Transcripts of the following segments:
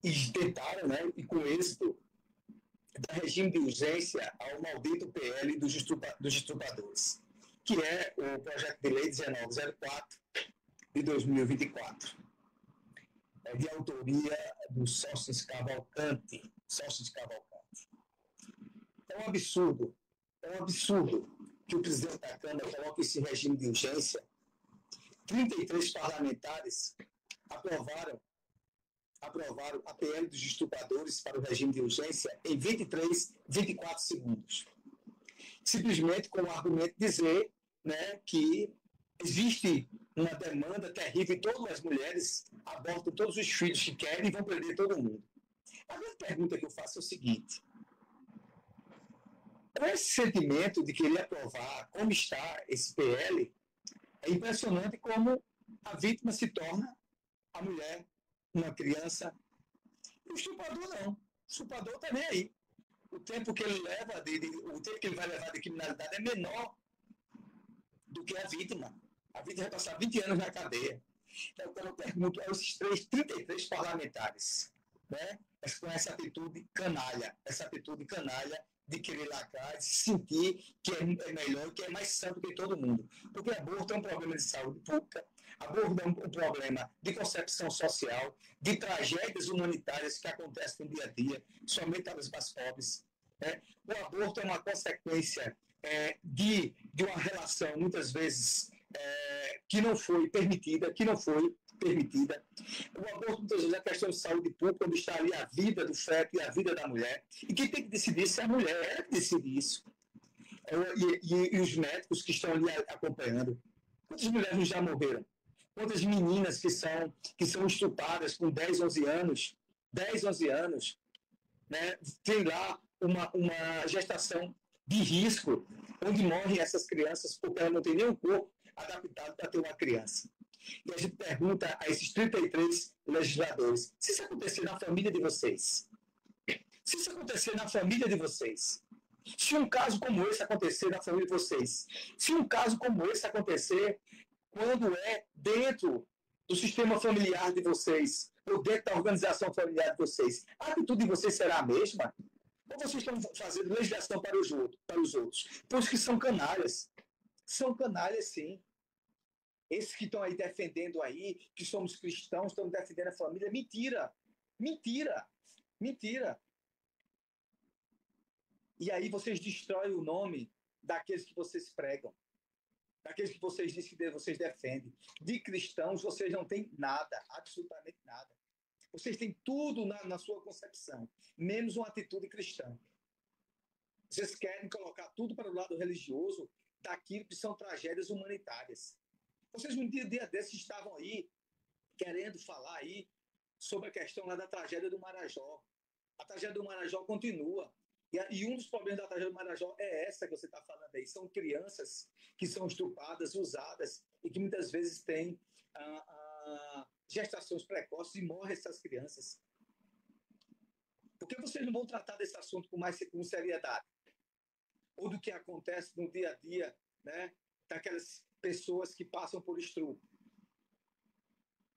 e tentaram, né, e com êxito, dar regime de urgência ao maldito PL dos estupradores, que é o projeto de lei 1904 de 2024. É de autoria do Sócrates Cavalcante. Sócrates Cavalcante. É um absurdo que o presidente da Câmara coloque esse regime de urgência. 33 parlamentares aprovaram a PL dos estupradores para o regime de urgência em 24 segundos. Simplesmente com o argumento de dizer, né, que existe uma demanda terrível e todas as mulheres abortam todos os filhos que querem e vão perder todo mundo. A minha pergunta que eu faço é o seguinte: com esse sentimento de querer aprovar como está esse PL, é impressionante como a vítima se torna a mulher, uma criança. E o estuprador não. O estuprador está nem aí. O tempo que ele leva, o tempo que ele vai levar de criminalidade é menor do que a vítima. A vítima vai passar 20 anos na cadeia. Então, eu pergunto aos 33 parlamentares, né, com essa atitude canalha de querer lacrar, de se sentir que é melhor, que é mais santo que todo mundo. Porque aborto é um problema de saúde pública, aborto é um problema de concepção social, de tragédias humanitárias que acontecem no dia a dia, somente às mais pobres. Né? O aborto é uma consequência de uma relação, muitas vezes, que não foi permitida. O aborto, muitas vezes, é questão de saúde pública, onde está ali a vida do feto e a vida da mulher. E quem tem que decidir isso é a mulher, ela que decide isso. E os médicos que estão ali acompanhando. Quantas mulheres já morreram? Quantas meninas que são estupradas com 10, 11 anos, 10, 11 anos, né? Tem lá uma gestação de risco, onde morrem essas crianças porque elas não têm nenhum corpo adaptado para ter uma criança. E a gente pergunta a esses 33 legisladores: se isso acontecer na família de vocês, se isso acontecer na família de vocês, se um caso como esse acontecer na família de vocês, se um caso como esse acontecer quando é dentro do sistema familiar de vocês, ou dentro da organização familiar de vocês, a atitude de vocês será a mesma? Ou vocês estão fazendo legislação para os outros? Pois que são canalhas. São canalhas, sim. Esses que estão aí defendendo aí, que somos cristãos, estamos defendendo a família, mentira. Mentira. Mentira. E aí vocês destroem o nome daqueles que vocês pregam, daqueles que vocês dizem que vocês defendem. De cristãos, vocês não têm nada, absolutamente nada. Vocês têm tudo na sua concepção, menos uma atitude cristã. Vocês querem colocar tudo para o lado religioso daquilo que são tragédias humanitárias. Vocês, um dia desses, estavam aí querendo falar aí sobre a questão lá da tragédia do Marajó. A tragédia do Marajó continua. E um dos problemas da tragédia do Marajó é essa que você está falando aí. São crianças que são estupradas, usadas, e que muitas vezes têm gestações precoces e morrem essas crianças. Por que vocês não vão tratar desse assunto com seriedade? Ou do que acontece no dia a dia, né, daquelas pessoas que passam por estupro?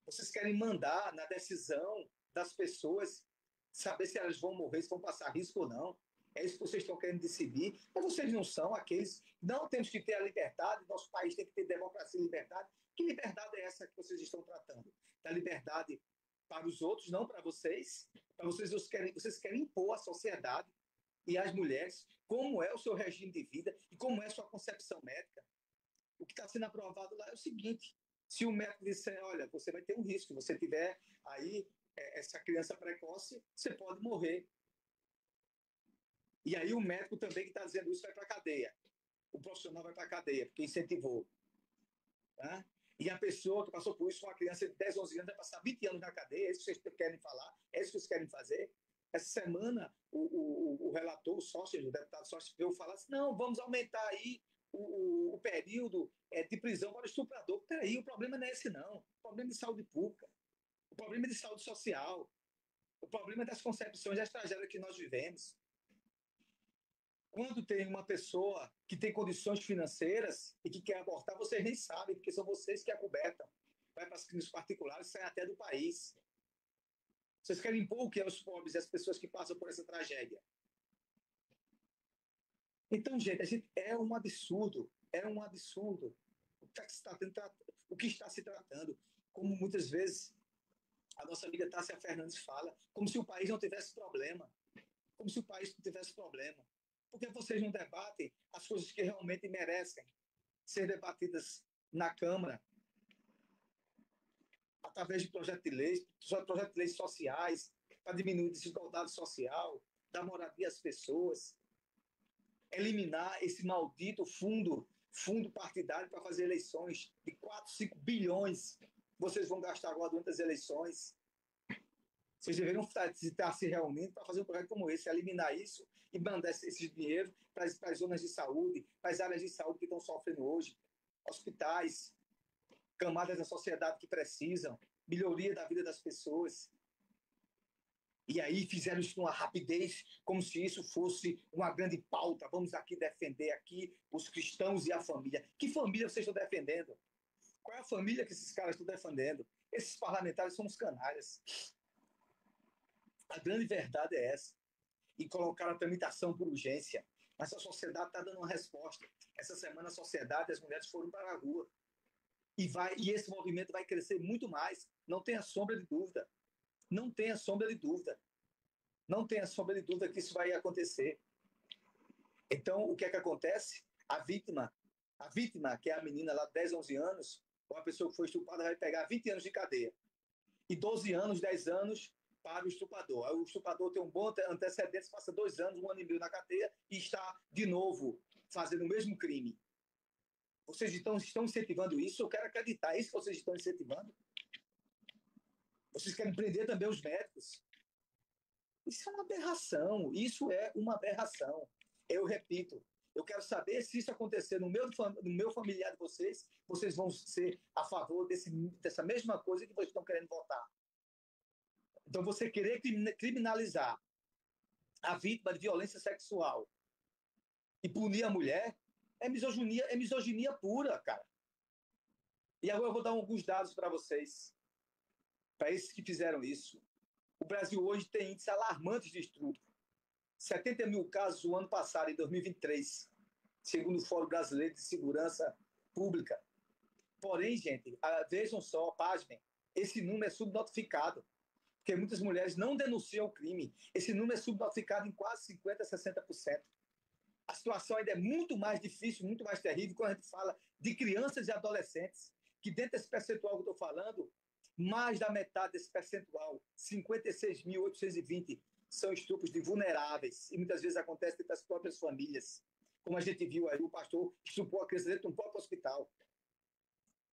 Vocês querem mandar na decisão das pessoas saber se elas vão morrer, se vão passar risco ou não. É isso que vocês estão querendo decidir. Mas vocês não são aqueles. Não temos que ter a liberdade, nosso país tem que ter democracia e liberdade. Que liberdade é essa que vocês estão tratando? Da liberdade para os outros, não para vocês? Para vocês querem impor à sociedade e às mulheres como é o seu regime de vida e como é a sua concepção médica. O que está sendo aprovado lá é o seguinte: se o médico disser, olha, você vai ter um risco, se você tiver aí essa criança precoce, você pode morrer. E aí o médico também que está dizendo isso vai para a cadeia. O profissional vai para a cadeia, porque incentivou. Tá? E a pessoa que passou por isso, uma criança de 10, 11 anos, vai passar 20 anos na cadeia. É isso que vocês querem falar? É isso que vocês querem fazer? Essa semana, o relator, o sócio, o deputado sócio, veio falar assim: não, vamos aumentar aí o período de prisão para o estuprador. Peraí, o problema não é esse, não. O problema é de saúde pública. O problema é de saúde social. O problema é das concepções das tragédias que nós vivemos. Quando tem uma pessoa que tem condições financeiras e que quer abortar, vocês nem sabem, porque são vocês que acobertam. Vai para as clínicas particulares, sai até do país. Vocês querem impor o que aos pobres e às pessoas que passam por essa tragédia? Então, gente, é um absurdo. É um absurdo. O que está se tratando? Como muitas vezes a nossa amiga Tássia Fernandes fala, como se o país não tivesse problema. Como se o país não tivesse problema. Por que vocês não debatem as coisas que realmente merecem ser debatidas na Câmara, através de projetos de leis sociais, para diminuir a desigualdade social, dar moradia às pessoas, eliminar esse maldito fundo partidário para fazer eleições de 4, 5 bilhões. Vocês vão gastar agora durante as eleições. Vocês deveriam estar se reunindo para fazer um projeto como esse, eliminar isso e mandar esse dinheiro para as zonas de saúde, para as áreas de saúde que estão sofrendo hoje, hospitais, camadas da sociedade que precisam, melhoria da vida das pessoas. E aí fizeram isso numa rapidez, como se isso fosse uma grande pauta. Vamos aqui defender aqui os cristãos e a família. Que família vocês estão defendendo? Qual é a família que esses caras estão defendendo? Esses parlamentares são uns canalhas. A grande verdade é essa. E colocaram a tramitação por urgência. Mas a sociedade está dando uma resposta. Essa semana a sociedade e as mulheres foram para a rua. E esse movimento vai crescer muito mais. Não tenha sombra de dúvida. Não tenha sombra de dúvida. Não tenha sombra de dúvida que isso vai acontecer. Então, o que é que acontece? A vítima, que é a menina lá de 10, 11 anos, uma pessoa que foi estuprada, vai pegar 20 anos de cadeia. E 12 anos, 10 anos para o estuprador. Aí o estuprador tem um bom antecedente, passa 2 anos, 1 ano e meio na cadeia e está, de novo, fazendo o mesmo crime. Vocês estão incentivando isso? Eu quero acreditar. É isso que vocês estão incentivando? Vocês querem prender também os médicos? Isso é uma aberração. Isso é uma aberração. Eu repito, eu quero saber se isso acontecer no meu familiar de vocês, vocês vão ser a favor dessa mesma coisa que vocês estão querendo votar. Então, você querer criminalizar a vítima de violência sexual e punir a mulher é misoginia pura, cara. E agora eu vou dar alguns dados para vocês, para esses que fizeram isso. O Brasil hoje tem índices alarmantes de estupro. 70 mil casos no ano passado, em 2023, segundo o Fórum Brasileiro de Segurança Pública. Porém, gente, vejam só, pasmem, esse número é subnotificado, porque muitas mulheres não denunciam o crime. Esse número é subnotificado em quase 50%, 60%. A situação ainda é muito mais difícil, muito mais terrível quando a gente fala de crianças e adolescentes, que dentro desse percentual que eu estou falando, mais da metade desse percentual, 56.820, são estupros de vulneráveis, e muitas vezes acontece dentro das próprias famílias. Como a gente viu aí, o pastor estuprou a criança dentro de um próprio hospital.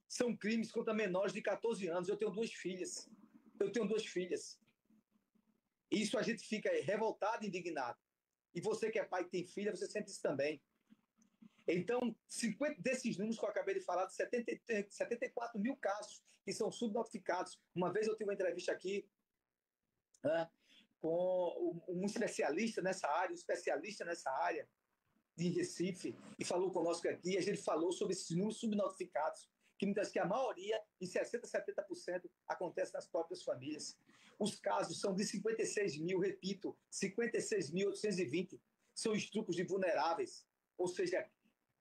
São crimes contra menores de 14 anos. Eu tenho 2 filhas. Isso a gente fica revoltado e indignado. E você que é pai e tem filha, você sente isso também. Então, 50 desses números que eu acabei de falar, de 74 mil casos que são subnotificados. Uma vez eu tive uma entrevista aqui, né, com um especialista nessa área, de Recife, e falou conosco aqui, e a gente falou sobre esses números subnotificados, que a maioria, em 60%, 70%, acontece nas próprias famílias. Os casos são de 56 mil, repito, 56.820 são estupros de vulneráveis. Ou seja,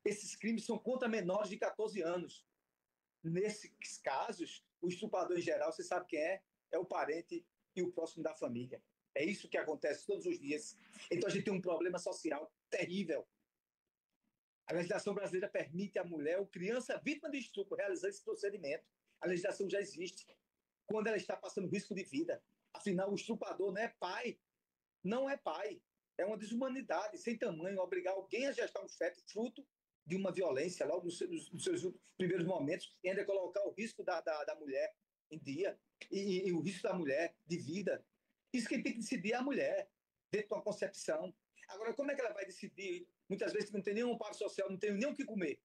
esses crimes são contra menores de 14 anos. Nesses casos, o estuprador em geral, você sabe quem é? É o parente e o próximo da família. É isso que acontece todos os dias. Então a gente tem um problema social terrível. A legislação brasileira permite à mulher ou criança vítima de estupro realizar esse procedimento. A legislação já existe quando ela está passando risco de vida. Afinal, o estuprador não é pai. Não é pai. É uma desumanidade sem tamanho obrigar alguém a gestar um feto fruto de uma violência logo nos seus primeiros momentos e ainda colocar o risco da mulher em dia e o risco da mulher de vida. Isso quem tem que decidir é a mulher, dentro de uma concepção. Agora, como é que ela vai decidir? Muitas vezes não tem nenhum amparo social, não tem nem o que comer,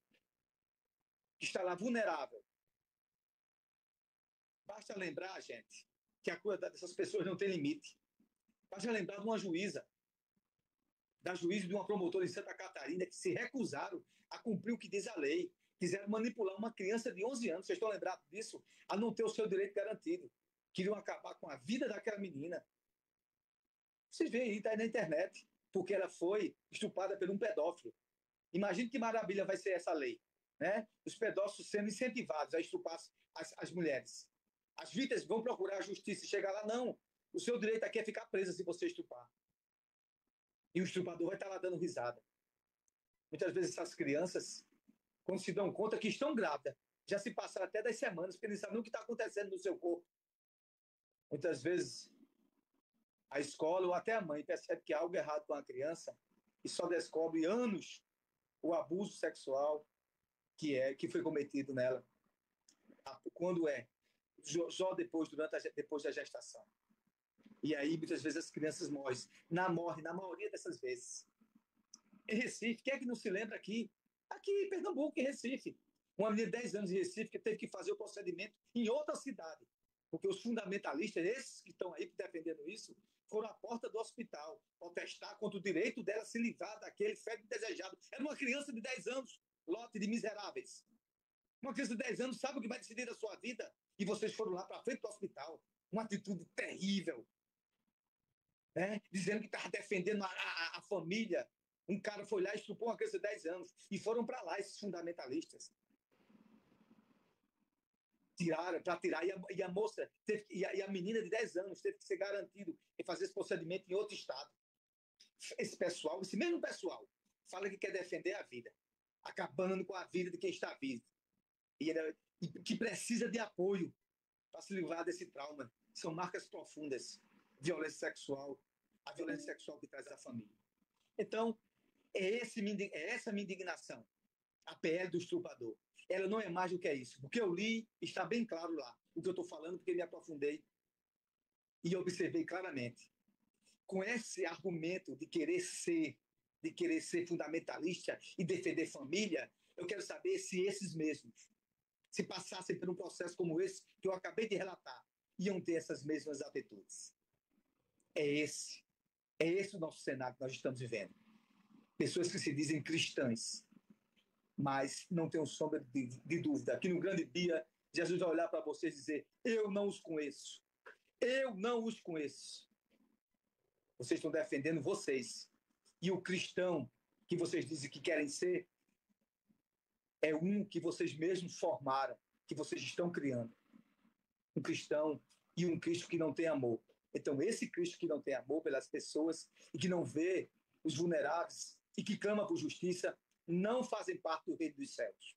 que está lá vulnerável. Basta lembrar, gente, que a crueldade dessas pessoas não tem limite. Basta lembrar de uma juíza, da juíza de uma promotora em Santa Catarina, que se recusaram a cumprir o que diz a lei. Quiseram manipular uma criança de 11 anos, vocês estão lembrados disso? A não ter o seu direito garantido. Queriam acabar com a vida daquela menina. Vocês veem aí, está aí na internet, porque ela foi estuprada por um pedófilo. Imagine que maravilha vai ser essa lei, né? Os pedófilos sendo incentivados a estuprar as mulheres. As vítimas vão procurar a justiça e chegar lá, não. O seu direito aqui é ficar presa se você estuprar. E o estuprador vai estar lá dando risada. Muitas vezes essas crianças, quando se dão conta que estão grávidas, já se passaram até 10 semanas, porque eles sabem o que está acontecendo no seu corpo. Muitas vezes a escola ou até a mãe percebe que há algo errado com a criança e só descobre anos o abuso sexual que foi cometido nela. Quando é? Só depois da gestação. E aí, muitas vezes, as crianças morrem, na maioria dessas vezes. Em Recife, quem é que não se lembra aqui? Aqui em Pernambuco, em Recife. Uma menina de 10 anos em Recife que teve que fazer o procedimento em outra cidade. Porque os fundamentalistas, esses que estão aí defendendo isso, foram à porta do hospital protestar contra o direito dela se livrar daquele feto desejado. Era uma criança de 10 anos, lote de miseráveis. Uma criança de 10 anos sabe o que vai decidir da sua vida e vocês foram lá para frente do hospital. Uma atitude terrível, né? Dizendo que estava defendendo a família. Um cara foi lá e estuprou uma criança de 10 anos. E foram para lá esses fundamentalistas. Tiraram, para tirar. E a moça, e a menina de 10 anos teve que ser garantido em fazer esse procedimento em outro estado. Esse pessoal, esse mesmo pessoal, fala que quer defender a vida, acabando com a vida de quem está vivo. E que precisa de apoio para se livrar desse trauma. São marcas profundas. Violência sexual, a violência sexual que traz a família. Então, essa minha indignação. A PL do estuprador. Ela não é mais do que isso. O que eu li está bem claro lá. O que eu estou falando, porque me aprofundei e observei claramente. Com esse argumento de querer ser fundamentalista e defender família, eu quero saber se esses mesmos, se passassem por um processo como esse que eu acabei de relatar, iam ter essas mesmas atitudes. É esse o nosso cenário que nós estamos vivendo. Pessoas que se dizem cristãs, mas não tenho sombra de dúvida que no grande dia Jesus vai olhar para vocês e dizer: eu não os conheço. Eu não os conheço. Vocês estão defendendo vocês. E o cristão que vocês dizem que querem ser é um que vocês mesmos formaram, que vocês estão criando. Um cristão e um Cristo que não tem amor. Então, esse Cristo que não tem amor pelas pessoas e que não vê os vulneráveis e que clama por justiça, não fazem parte do reino dos céus.